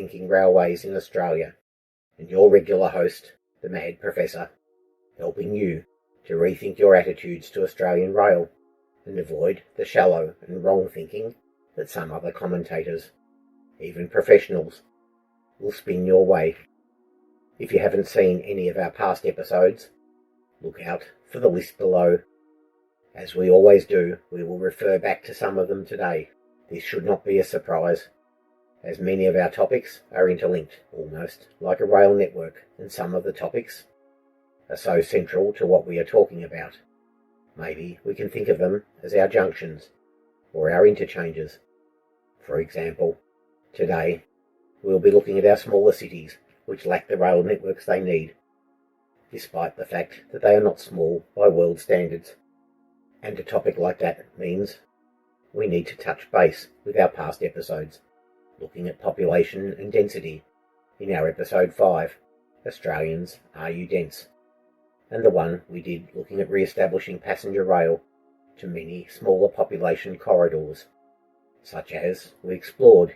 Rethinking Railways in Australia, and your regular host, the Mad Professor, helping you to rethink your attitudes to Australian rail and avoid the shallow and wrong thinking that some other commentators, even professionals, will spin your way. If you haven't seen any of our past episodes, look out for the list below. As we always do, we will refer back to some of them today. This should not be a surprise, as many of our topics are interlinked, almost like a rail network, and some of the topics are so central to what we are talking about. Maybe we can think of them as our junctions, or our interchanges. For example, today we'll be looking at our smaller cities, which lack the rail networks they need, despite the fact that they are not small by world standards. And a topic like that means we need to touch base with our past episodes, looking at population and density in our episode 5, Australians, Are You Dense? And the one we did looking at re-establishing passenger rail to many smaller population corridors, such as we explored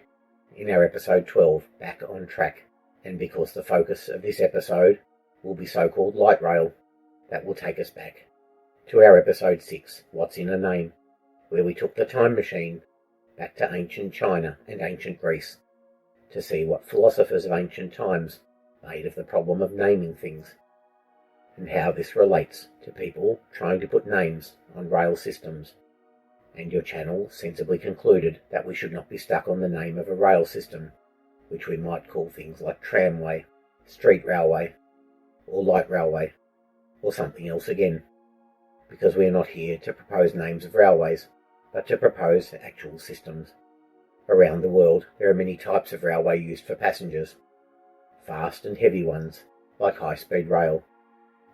in our episode 12, Back on Track. And because the focus of this episode will be so-called light rail, that will take us back to our episode 6, What's in a Name, where we took the time machine back to ancient China and ancient Greece to see what philosophers of ancient times made of the problem of naming things, and how this relates to people trying to put names on rail systems. And your channel sensibly concluded that we should not be stuck on the name of a rail system, which we might call things like tramway, street railway, or light railway, or something else again, because we are not here to propose names of railways, but to propose actual systems. Around the world there are many types of railway used for passengers. Fast and heavy ones, like high-speed rail,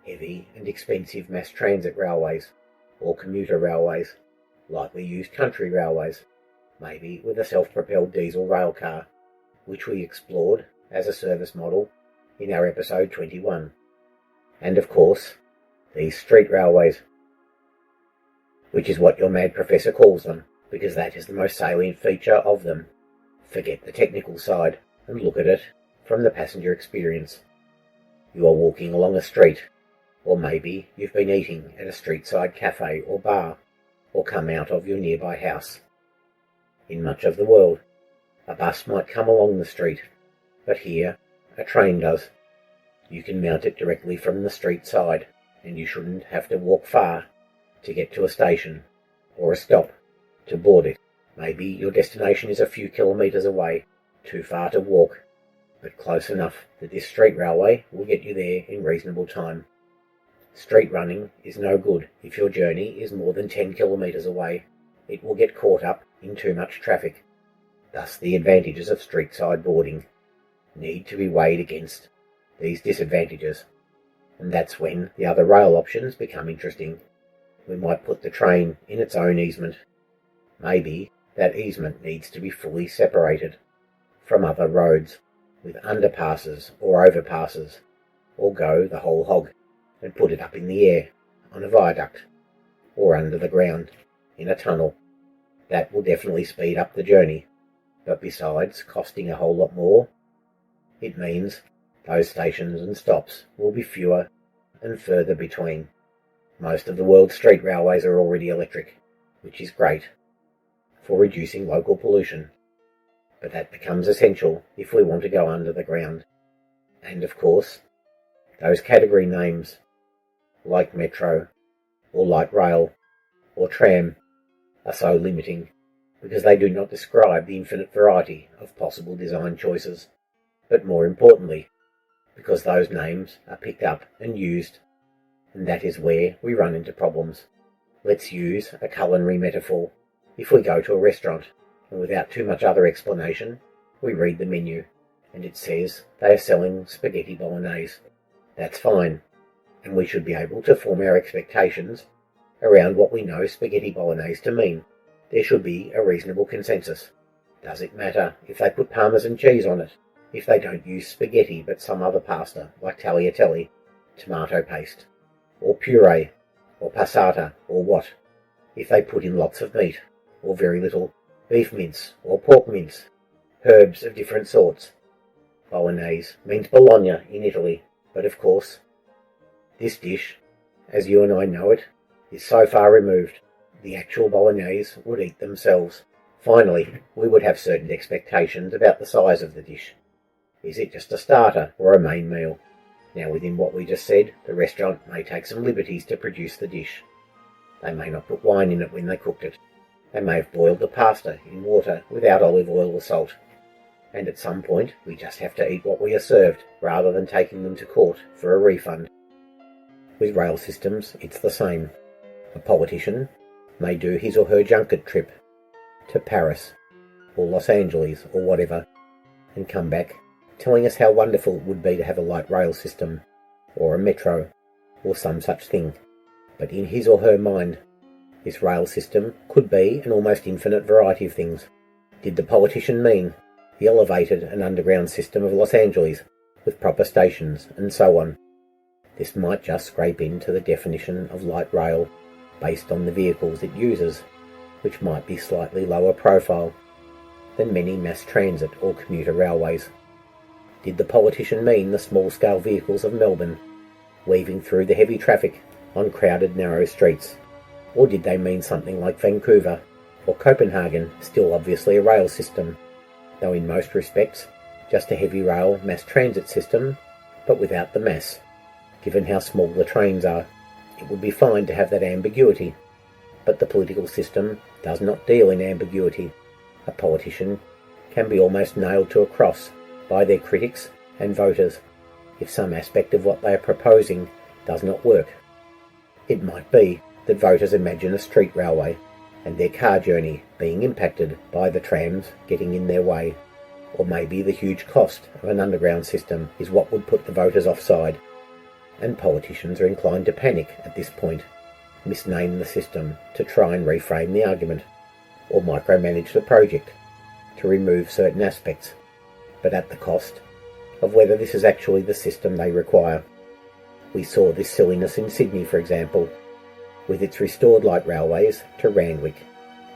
heavy and expensive mass transit railways, or commuter railways, likely used country railways, maybe with a self-propelled diesel rail car, which we explored as a service model in our episode 21. And of course, these street railways, which is what your mad professor calls them, because that is the most salient feature of them. Forget the technical side and look at it from the passenger experience. You are walking along a street, or maybe you've been eating at a street-side cafe or bar, or come out of your nearby house. In much of the world, a bus might come along the street, but here a train does. You can mount it directly from the street side, and you shouldn't have to walk far to get to a station or a stop to board it. Maybe your destination is a few kilometres away, too far to walk, but close enough that this street railway will get you there in reasonable time. Street running is no good if your journey is more than 10 kilometres away. It will get caught up in too much traffic. Thus the advantages of street-side boarding need to be weighed against these disadvantages, and that's when the other rail options become interesting. We might put the train in its own easement. Maybe that easement needs to be fully separated from other roads with underpasses or overpasses, or go the whole hog and put it up in the air on a viaduct or under the ground in a tunnel. That will definitely speed up the journey, but besides costing a whole lot more, it means those stations and stops will be fewer and further between. Most of the world's street railways are already electric, which is great for reducing local pollution, but that becomes essential if we want to go under the ground. And of course, those category names, like metro, or light rail, or tram, are so limiting because they do not describe the infinite variety of possible design choices, but more importantly, because those names are picked up and used, and that is where we run into problems. Let's use a culinary metaphor. If we go to a restaurant, and without too much other explanation, we read the menu, and it says they are selling spaghetti bolognese. That's fine, and we should be able to form our expectations around what we know spaghetti bolognese to mean. There should be a reasonable consensus. Does it matter if they put parmesan cheese on it? If they don't use spaghetti but some other pasta, like tagliatelle, tomato paste, or puree, or passata, or what? If they put in lots of meat, or very little, beef mince, or pork mince, herbs of different sorts, Bolognese means Bologna in Italy, but of course, this dish, as you and I know it, is so far removed, the actual Bolognese would eat themselves. Finally, we would have certain expectations about the size of the dish. Is it just a starter or a main meal? Now, within what we just said, the restaurant may take some liberties to produce the dish. They may not put wine in it when they cooked it. They may have boiled the pasta in water without olive oil or salt. And at some point, we just have to eat what we are served, rather than taking them to court for a refund. With rail systems, it's the same. A politician may do his or her junket trip to Paris, or Los Angeles, or whatever, and come back telling us how wonderful it would be to have a light rail system, or a metro, or some such thing. But in his or her mind, this rail system could be an almost infinite variety of things. Did the politician mean the elevated and underground system of Los Angeles, with proper stations, and so on? This might just scrape into the definition of light rail based on the vehicles it uses, which might be slightly lower profile than many mass transit or commuter railways. Did the politician mean the small-scale vehicles of Melbourne, weaving through the heavy traffic on crowded, narrow streets? Or did they mean something like Vancouver or Copenhagen, still obviously a rail system, though in most respects just a heavy rail mass transit system, but without the mass? Given how small the trains are, it would be fine to have that ambiguity. But the political system does not deal in ambiguity. A politician can be almost nailed to a cross by their critics and voters if some aspect of what they are proposing does not work. It might be that voters imagine a street railway and their car journey being impacted by the trams getting in their way, or maybe the huge cost of an underground system is what would put the voters offside, and politicians are inclined to panic at this point, misname the system to try and reframe the argument, or micromanage the project to remove certain aspects, but at the cost of whether this is actually the system they require. We saw this silliness in Sydney, for example, with its restored light railways to Randwick,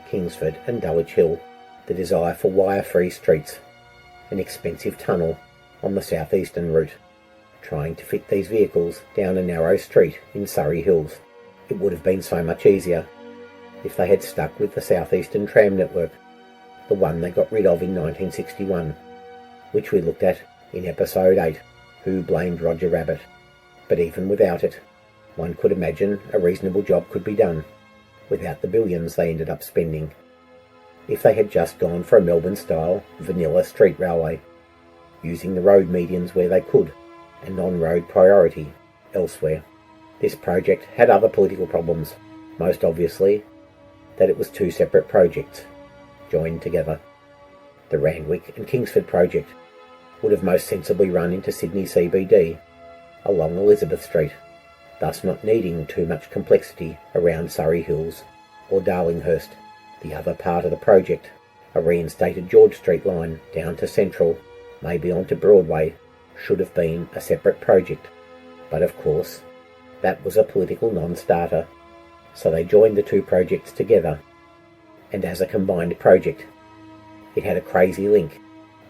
Kingsford and Dulwich Hill, the desire for wire-free streets, an expensive tunnel on the southeastern route, trying to fit these vehicles down a narrow street in Surrey Hills. It would have been so much easier if they had stuck with the southeastern tram network, the one they got rid of in 1961, which we looked at in episode 8, Who Blamed Roger Rabbit. But even without it, one could imagine a reasonable job could be done, without the billions they ended up spending, if they had just gone for a Melbourne-style vanilla street railway, using the road medians where they could, and on-road priority elsewhere. This project had other political problems, most obviously that it was two separate projects, joined together. The Randwick and Kingsford project would have most sensibly run into Sydney CBD, along Elizabeth Street, thus not needing too much complexity around Surrey Hills or Darlinghurst. The other part of the project, a reinstated George Street line down to Central, maybe onto Broadway, should have been a separate project, but of course that was a political non-starter, so they joined the two projects together, and as a combined project it had a crazy link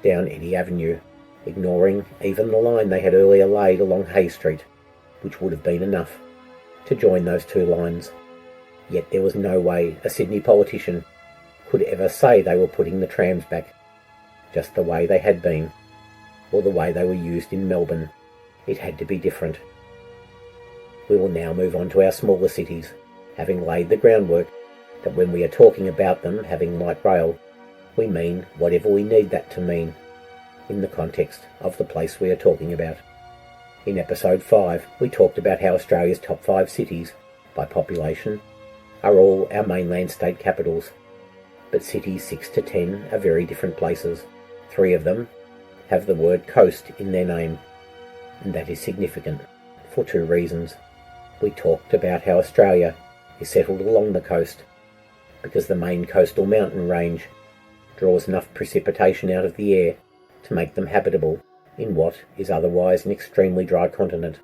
down Eddy Avenue, ignoring even the line they had earlier laid along Hay Street, which would have been enough to join those two lines. Yet there was no way a Sydney politician could ever say they were putting the trams back, just the way they had been, or the way they were used in Melbourne. It had to be different. We will now move on to our smaller cities, having laid the groundwork that when we are talking about them having light rail, we mean whatever we need that to mean in the context of the place we are talking about. In episode 5, we talked about how Australia's top 5 cities, by population, are all our mainland state capitals, but cities 6 to 10 are very different places. 3 of them have the word coast in their name, and that is significant for 2 reasons. We talked about how Australia is settled along the coast because the main coastal mountain range draws enough precipitation out of the air to make them habitable in what is otherwise an extremely dry continent.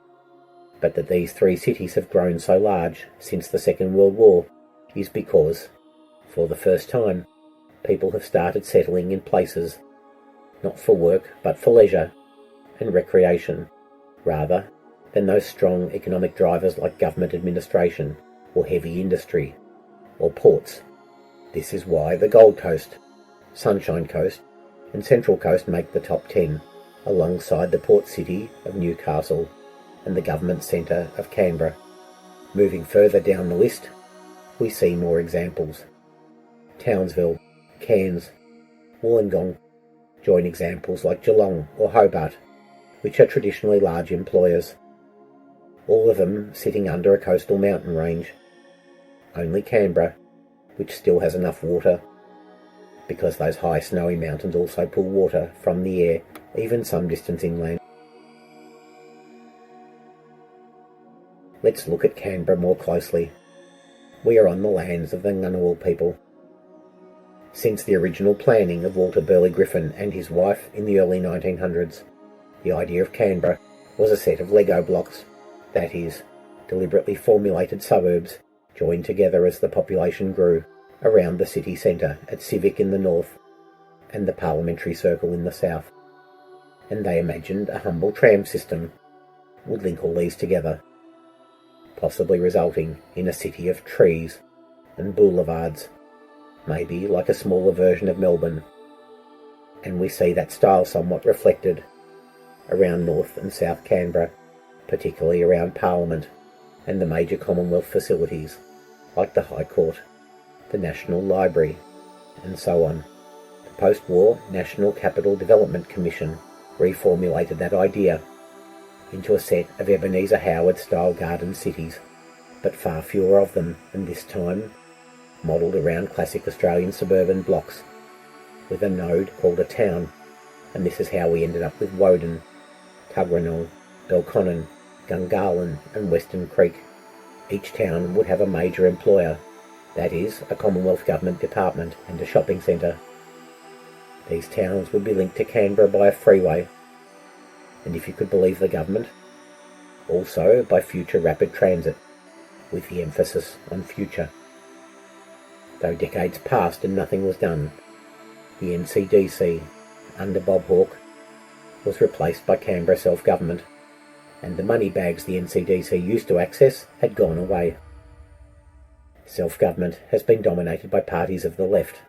But that these 3 cities have grown so large since the Second World War is because, for the first time, people have started settling in places, not for work but for leisure, and recreation, rather than those strong economic drivers like government administration or heavy industry or ports. This is why the Gold Coast, Sunshine Coast and Central Coast make the top 10, alongside the port city of Newcastle and the government centre of Canberra. Moving further down the list, we see more examples. Townsville, Cairns, Wollongong join examples like Geelong or Hobart, which are traditionally large employers, all of them sitting under a coastal mountain range. Only Canberra, which still has enough water, because those high snowy mountains also pull water from the air, even some distance inland. Let's look at Canberra more closely. We are on the lands of the Ngunnawal people. Since the original planning of Walter Burley Griffin and his wife in the early 1900s, the idea of Canberra was a set of Lego blocks, that is, deliberately formulated suburbs joined together as the population grew around the city centre at Civic in the north and the Parliamentary Circle in the south. And they imagined a humble tram system would link all these together, possibly resulting in a city of trees and boulevards, maybe like a smaller version of Melbourne. And we see that style somewhat reflected around North and South Canberra, particularly around Parliament and the major Commonwealth facilities like the High Court, the National Library, and so on. The post-war National Capital Development Commission reformulated that idea into a set of Ebenezer Howard-style garden cities, but far fewer of them, and this time modelled around classic Australian suburban blocks, with a node called a town, and this is how we ended up with Woden, Tuggeranong, Belconnen, Gungahlin and Western Creek. Each town would have a major employer, that is, a Commonwealth Government department and a shopping centre. These towns would be linked to Canberra by a freeway, and if you could believe the government, also by future rapid transit, with the emphasis on future. Though decades passed and nothing was done, the NCDC, under Bob Hawke, was replaced by Canberra self-government, and the money bags the NCDC used to access had gone away. Self-government has been dominated by parties of the left,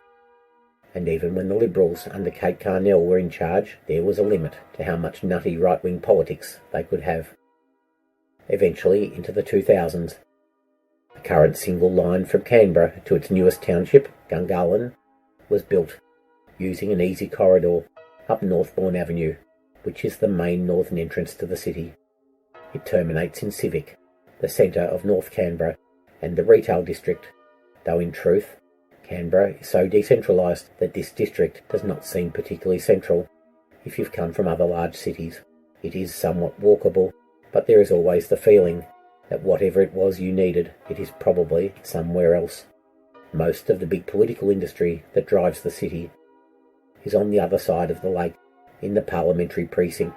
and even when the Liberals under Kate Carnell were in charge, there was a limit to how much nutty right-wing politics they could have. Eventually, into the 2000s, the current single line from Canberra to its newest township, Gungahlin, was built, using an easy corridor up Northbourne Avenue, which is the main northern entrance to the city. It terminates in Civic, the centre of North Canberra, and the retail district, though in truth, Canberra is so decentralised that this district does not seem particularly central if you've come from other large cities. It is somewhat walkable, but there is always the feeling that whatever it was you needed, it is probably somewhere else. Most of the big political industry that drives the city is on the other side of the lake, in the parliamentary precinct,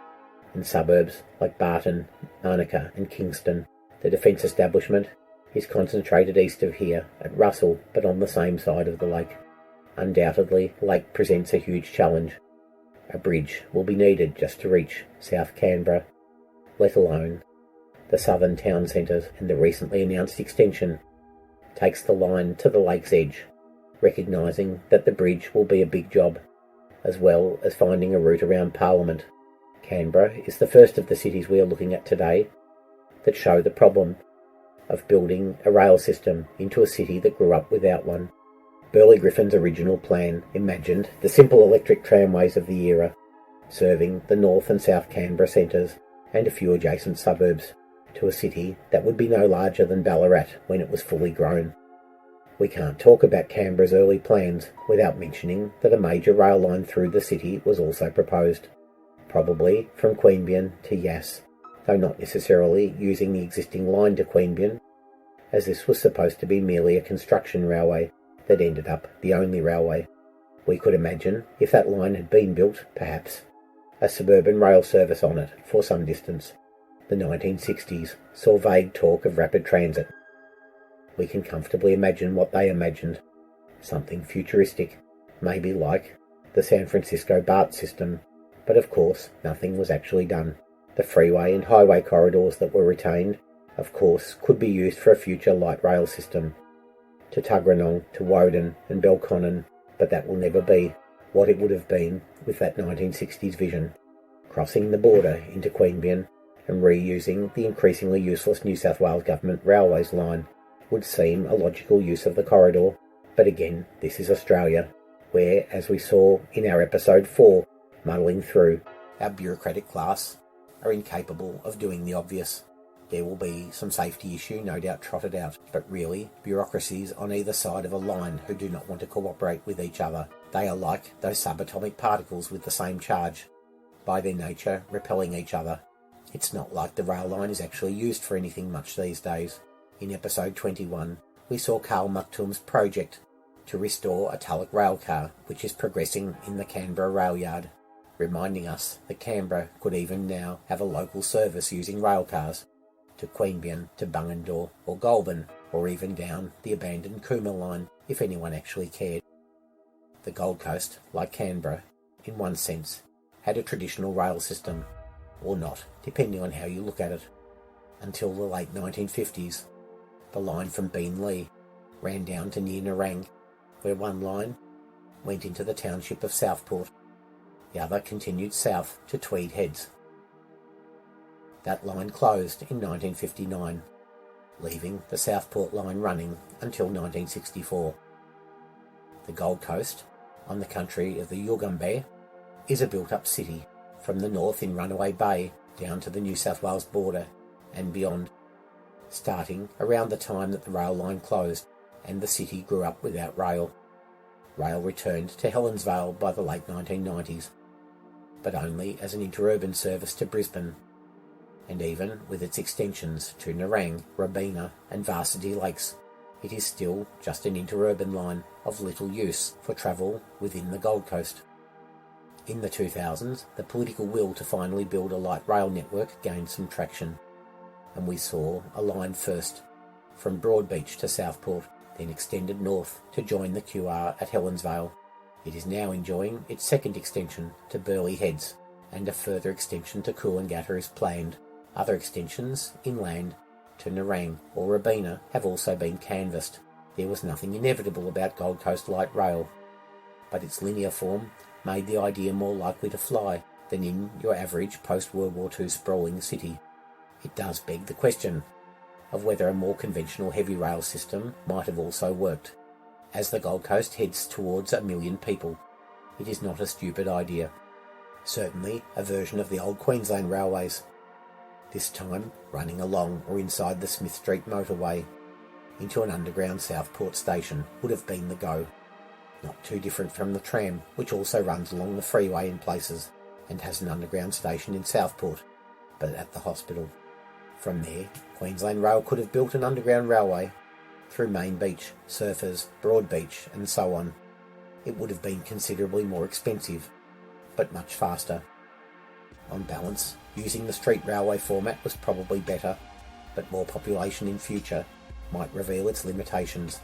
and suburbs like Barton, Arnica and Kingston. The defence establishment is concentrated east of here at Russell, but on the same side of the lake. Undoubtedly, the lake presents a huge challenge. A bridge will be needed just to reach South Canberra, let alone the southern town centres, and the recently announced extension takes the line to the lake's edge, recognising that the bridge will be a big job, as well as finding a route around Parliament. Canberra is the first of the cities we are looking at today that show the problem of building a rail system into a city that grew up without one. Burley Griffin's original plan imagined the simple electric tramways of the era, serving the North and South Canberra centres and a few adjacent suburbs, to a city that would be no larger than Ballarat when it was fully grown. We can't talk about Canberra's early plans without mentioning that a major rail line through the city was also proposed, probably from Queanbeyan to Yass, though not necessarily using the existing line to Queanbeyan, as this was supposed to be merely a construction railway that ended up the only railway. We could imagine, if that line had been built, perhaps, a suburban rail service on it for some distance. The 1960s saw vague talk of rapid transit. We can comfortably imagine what they imagined, something futuristic, maybe like the San Francisco BART system, But of course, nothing was actually done. The freeway and highway corridors that were retained, of course, could be used for a future light rail system to Tuggeranong, to Woden and Belconnen, but that will never be what it would have been with that 1960s vision. Crossing the border into Queanbeyan and reusing the increasingly useless New South Wales Government Railways line would seem a logical use of the corridor, but again, this is Australia, where, as we saw in our episode 4, muddling through, our bureaucratic class are incapable of doing the obvious. There will be some safety issue no doubt trotted out, but really, bureaucracies on either side of a line who do not want to cooperate with each other. They are like those subatomic particles with the same charge, by their nature repelling each other. It's not like the rail line is actually used for anything much these days. In episode 21, we saw Carl Mucktum's project to restore a Tulloch rail car, which is progressing in the Canberra rail yard, reminding us that Canberra could even now have a local service using rail cars to Queanbeyan, to Bungendore or Goulburn, or even down the abandoned Cooma line, if anyone actually cared. The Gold Coast, like Canberra, in one sense, had a traditional rail system, or not, depending on how you look at it. Until the late 1950s, the line from Beenleigh ran down to near Nerang, where one line went into the township of Southport. The other continued south to Tweed Heads. That line closed in 1959, leaving the Southport line running until 1964. The Gold Coast, on the country of the Yugambeh, is a built-up city, from the north in Runaway Bay down to the New South Wales border and beyond, starting around the time that the rail line closed and the city grew up without rail. Rail returned to Helensvale by the late 1990s, but only as an interurban service to Brisbane, and even with its extensions to Nerang, Robina and Varsity Lakes, it is still just an interurban line of little use for travel within the Gold Coast. In the 2000s, the political will to finally build a light rail network gained some traction, and we saw a line first from Broadbeach to Southport, then extended north to join the QR at Helensvale. It is now enjoying its second extension to Burleigh Heads, and a further extension to Coolangatta is planned. Other extensions inland to Nerang or Robina have also been canvassed. There was nothing inevitable about Gold Coast light rail, but its linear form made the idea more likely to fly than in your average post-World War II sprawling city. It does beg the question of whether a more conventional heavy rail system might have also worked. As the Gold Coast heads towards 1 million people, it is not a stupid idea. Certainly a version of the old Queensland railways, this time running along or inside the Smith Street motorway into an underground Southport station would have been the go. Not too different from the tram, which also runs along the freeway in places and has an underground station in Southport, but at the hospital. From there, Queensland Rail could have built an underground railway through Main Beach, Surfers, Broadbeach and so on. It would have been considerably more expensive, but much faster. On balance, using the street railway format was probably better, but more population in future might reveal its limitations.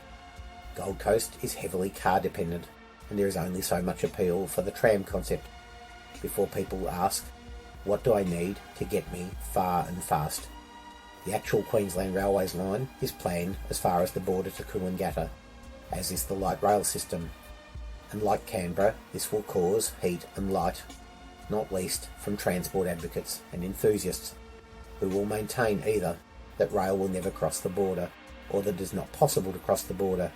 Gold Coast is heavily car dependent, and there is only so much appeal for the tram concept before people ask, what do I need to get me far and fast? The actual Queensland Railways line is planned as far as the border to Coolangatta, as is the light rail system, and like Canberra, this will cause heat and light, not least from transport advocates and enthusiasts, who will maintain either that rail will never cross the border, or that it is not possible to cross the border,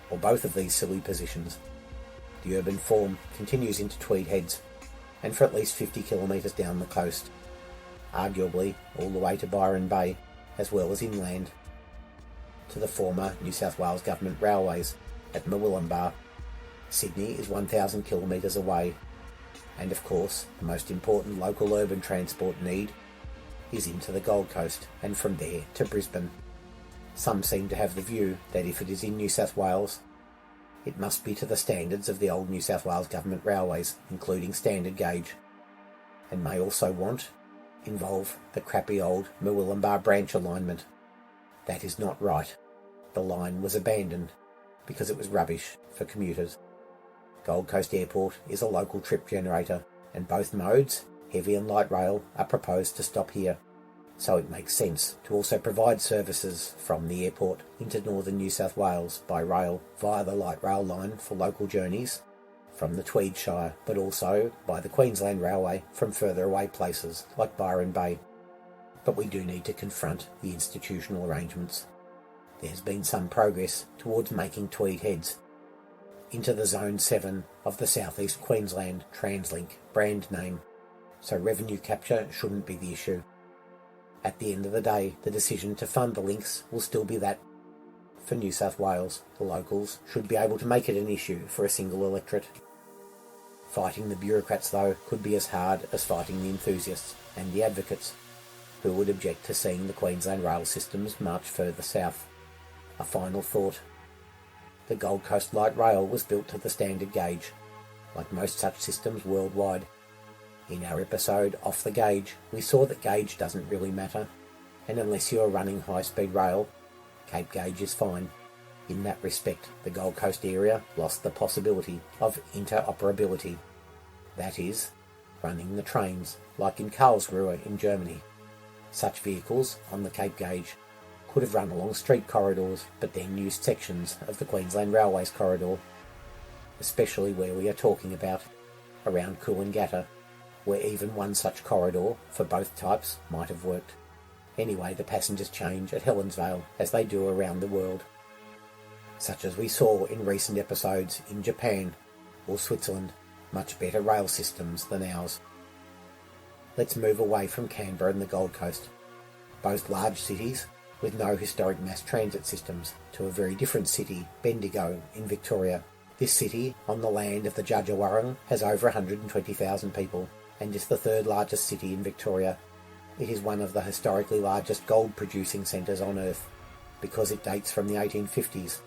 or both of these silly positions. The urban form continues into Tweed Heads, and for at least 50 kilometres down the coast, arguably all the way to Byron Bay, as well as inland to the former New South Wales Government Railways at Murwillumbah. Sydney is 1,000 kilometres away, and of course the most important local urban transport need is into the Gold Coast and from there to Brisbane. Some seem to have the view that if it is in New South Wales, it must be to the standards of the old New South Wales Government Railways, including standard gauge, and may also involve the crappy old Murwillumbah branch alignment. That is not right. The line was abandoned because it was rubbish for commuters. Gold Coast Airport is a local trip generator, and both modes, heavy and light rail, are proposed to stop here, so it makes sense to also provide services from the airport into northern New South Wales by rail via the light rail line for local journeys from the Tweed Shire, but also by the Queensland Railway from further away places like Byron Bay. But we do need to confront the institutional arrangements. There's been some progress towards making Tweed heads into the Zone 7 of the South East Queensland TransLink brand name, so revenue capture shouldn't be the issue. At the end of the day, the decision to fund the links will still be that. For New South Wales, the locals should be able to make it an issue for a single electorate. Fighting the bureaucrats, though, could be as hard as fighting the enthusiasts and the advocates who would object to seeing the Queensland rail systems march further south. A final thought. The Gold Coast Light Rail was built to the standard gauge, like most such systems worldwide. In our episode Off the Gauge, we saw that gauge doesn't really matter, and unless you are running high-speed rail, Cape Gauge is fine. In that respect, the Gold Coast area lost the possibility of interoperability. That is, running the trains, like in Karlsruhe in Germany. Such vehicles on the Cape Gauge could have run along street corridors, but then used sections of the Queensland Railways corridor, especially where we are talking about, around Coolangatta, where even one such corridor for both types might have worked. Anyway, the passengers change at Helensvale as they do around the world, such as we saw in recent episodes in Japan or Switzerland, much better rail systems than ours. Let's move away from Canberra and the Gold Coast, both large cities with no historic mass transit systems, to a very different city, Bendigo in Victoria. This city, on the land of the Djadjawarrung, has over 120,000 people and is the third largest city in Victoria. It is one of the historically largest gold producing centres on earth. Because it dates from the 1850s,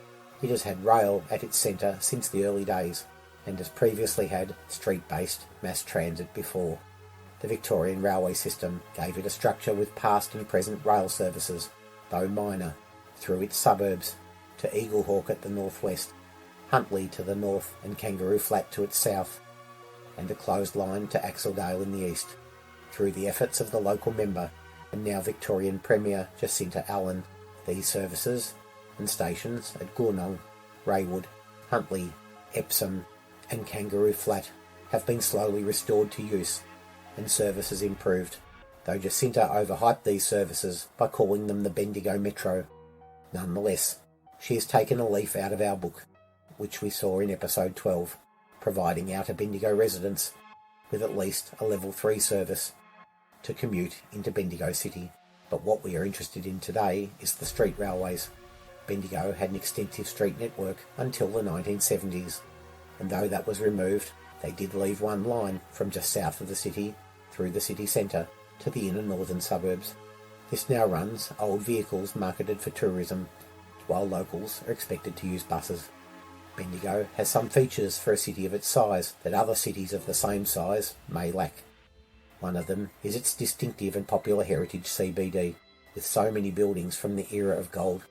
it has had rail at its centre since the early days and has previously had street-based mass transit before. The Victorian railway system gave it a structure with past and present rail services, though minor, through its suburbs to Eaglehawk at the northwest, Huntly to the north and Kangaroo Flat to its south, and a closed line to Axeldale in the east. Through the efforts of the local member and now Victorian Premier Jacinta Allen, these services and stations at Goornong, Raywood, Huntly, Epsom and Kangaroo Flat have been slowly restored to use and services improved, though Jacinta overhyped these services by calling them the Bendigo Metro. Nonetheless, she has taken a leaf out of our book, which we saw in episode 12, providing outer Bendigo residents with at least a level 3 service to commute into Bendigo City. But what we are interested in today is the street railways. Bendigo had an extensive street network until the 1970s, and though that was removed, they did leave one line from just south of the city through the city centre to the inner northern suburbs. This now runs old vehicles marketed for tourism, while locals are expected to use buses. Bendigo has some features for a city of its size that other cities of the same size may lack. One of them is its distinctive and popular heritage CBD, with so many buildings from the era of gold.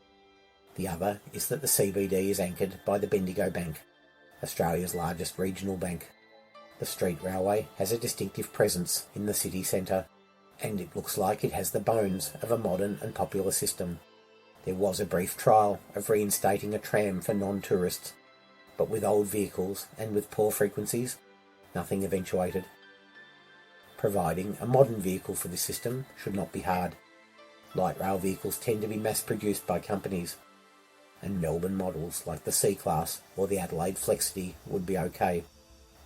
The other is that the CBD is anchored by the Bendigo Bank, Australia's largest regional bank. The street railway has a distinctive presence in the city centre, and it looks like it has the bones of a modern and popular system. There was a brief trial of reinstating a tram for non-tourists, but with old vehicles and with poor frequencies, nothing eventuated. Providing a modern vehicle for this system should not be hard. Light rail vehicles tend to be mass-produced by companies, and Melbourne models like the C-Class or the Adelaide Flexity would be okay.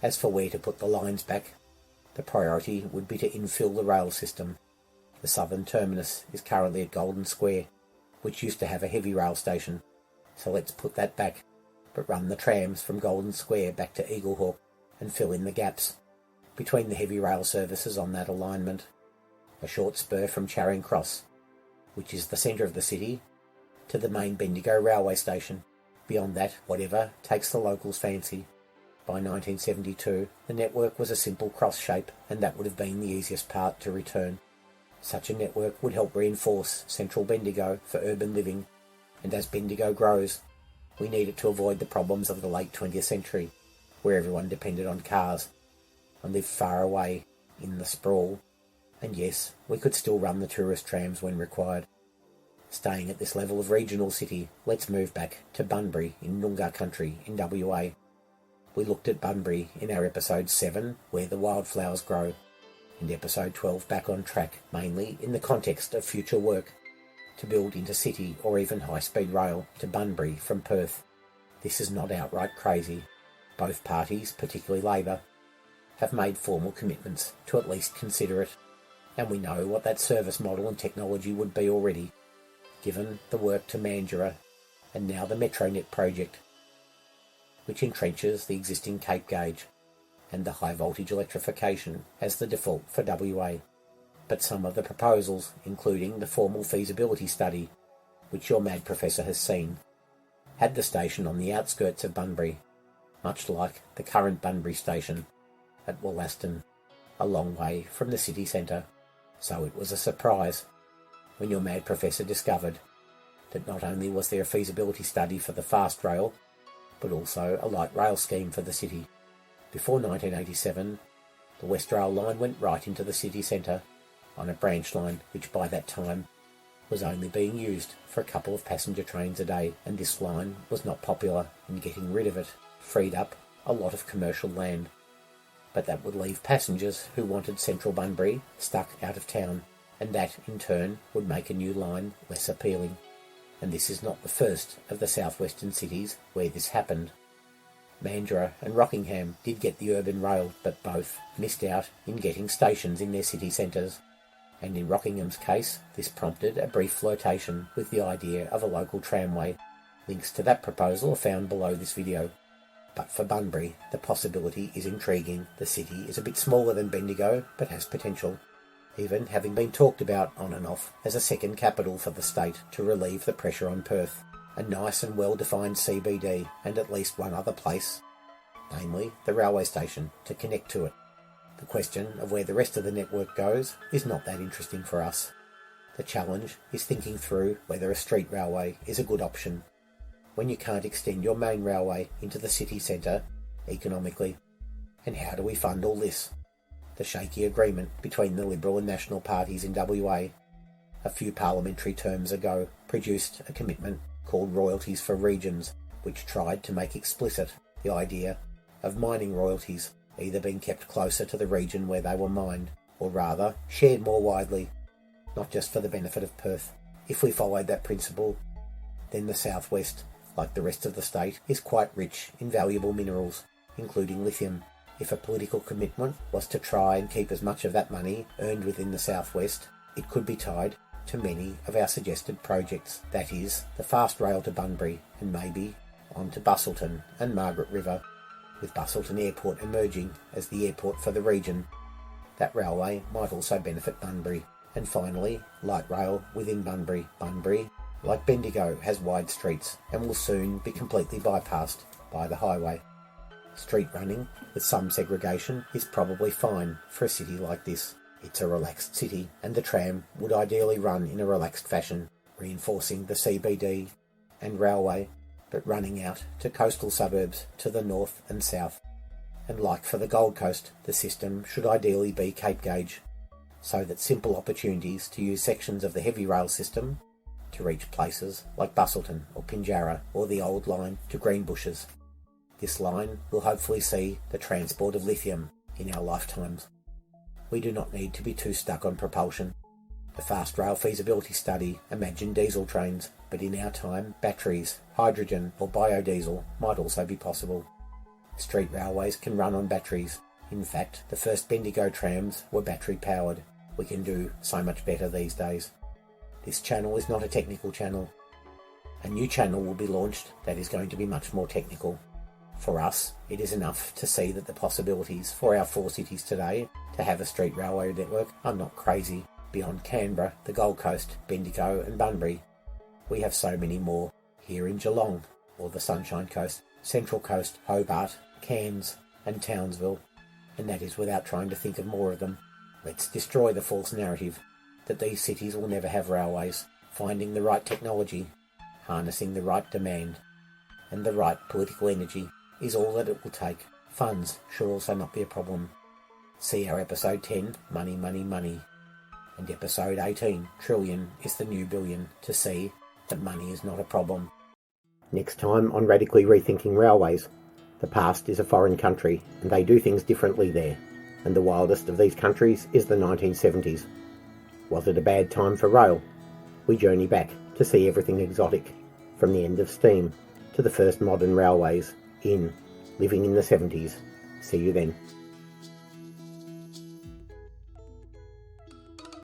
As for where to put the lines back, the priority would be to infill the rail system. The southern terminus is currently at Golden Square, which used to have a heavy rail station, so let's put that back, but run the trams from Golden Square back to Eaglehawk and fill in the gaps between the heavy rail services on that alignment. A short spur from Charing Cross, which is the centre of the city, to the main Bendigo railway station. Beyond that, whatever takes the locals' fancy. By 1972, the network was a simple cross shape, and that would have been the easiest part to return. Such a network would help reinforce central Bendigo for urban living, and as Bendigo grows, we need it to avoid the problems of the late 20th century, where everyone depended on cars. and live far away in the sprawl. And yes, we could still run the tourist trams when required. Staying at this level of regional city, let's move back to Bunbury in Noongar country in WA. We looked at Bunbury in our episode 7, Where the Wildflowers Grow, and episode 12, Back on Track, mainly in the context of future work to build intercity or even high-speed rail to Bunbury from Perth. This is not outright crazy. Both parties, particularly Labor, have made formal commitments to at least consider it, and we know what that service model and technology would be already, given the work to Mandurah and now the Metronet project, which entrenches the existing Cape Gauge and the high-voltage electrification as the default for WA. But some of the proposals, including the formal feasibility study, which your mad professor has seen, had the station on the outskirts of Bunbury, much like the current Bunbury station at Wollaston, a long way from the city centre. So it was a surprise when your mad professor discovered that not only was there a feasibility study for the fast rail, but also a light rail scheme for the city. Before 1987, the West Rail line went right into the city centre on a branch line which by that time was only being used for a couple of passenger trains a day, and this line was not popular, and getting rid of it freed up a lot of commercial land. But that would leave passengers who wanted central Bunbury stuck out of town, and that in turn would make a new line less appealing. And this is not the first of the southwestern cities where this happened. Mandurah and Rockingham did get the urban rail, but both missed out in getting stations in their city centres. And in Rockingham's case, this prompted a brief flirtation with the idea of a local tramway. Links to that proposal are found below this video. But for Bunbury, the possibility is intriguing. The city is a bit smaller than Bendigo, but has potential, even having been talked about on and off as a second capital for the state to relieve the pressure on Perth. A nice and well-defined CBD and at least one other place, namely the railway station, to connect to it. The question of where the rest of the network goes is not that interesting for us. The challenge is thinking through whether a street railway is a good option when you can't extend your main railway into the city centre economically. And how do we fund all this? The shaky agreement between the Liberal and National parties in WA a few parliamentary terms ago produced a commitment called Royalties for Regions, which tried to make explicit the idea of mining royalties either being kept closer to the region where they were mined, or rather shared more widely, not just for the benefit of Perth. If we followed that principle, then the southwest, like the rest of the state, is quite rich in valuable minerals, including lithium. If a political commitment was to try and keep as much of that money earned within the southwest, it could be tied to many of our suggested projects, that is, the fast rail to Bunbury and maybe on to Busselton and Margaret River, with Busselton Airport emerging as the airport for the region. That railway might also benefit Bunbury. And finally, light rail within Bunbury. Bunbury, like Bendigo, has wide streets and will soon be completely bypassed by the highway. Street running with some segregation is probably fine for a city like this. It's a relaxed city, and the tram would ideally run in a relaxed fashion, reinforcing the CBD and railway, but running out to coastal suburbs to the north and south. And like for the Gold Coast, the system should ideally be Cape Gauge, so that simple opportunities to use sections of the heavy rail system to reach places like Busselton or Pinjarra or the old line to Greenbushes. This line will hopefully see the transport of lithium in our lifetimes. We do not need to be too stuck on propulsion. The fast rail feasibility study imagined diesel trains, but in our time, batteries, hydrogen or biodiesel might also be possible. Street railways can run on batteries. In fact, the first Bendigo trams were battery powered. We can do so much better these days. This channel is not a technical channel. A new channel will be launched that is going to be much more technical. For us, it is enough to see that the possibilities for our 4 cities today to have a street railway network are not crazy. Beyond Canberra, the Gold Coast, Bendigo and Bunbury, we have so many more here in Geelong, or the Sunshine Coast, Central Coast, Hobart, Cairns and Townsville, and that is without trying to think of more of them. Let's destroy the false narrative that these cities will never have railways. Finding the right technology, harnessing the right demand and the right political energy is all that it will take. Funds should also not be a problem. See our episode 10, Money, Money, Money, and episode 18, Trillion is the New Billion, to see that money is not a problem. Next time on Radically Rethinking Railways, the past is a foreign country and they do things differently there, and the wildest of these countries is the 1970s. Was it a bad time for rail? We journey back to see everything exotic, from the end of steam to the first modern railways in Living in the 70s. See you then.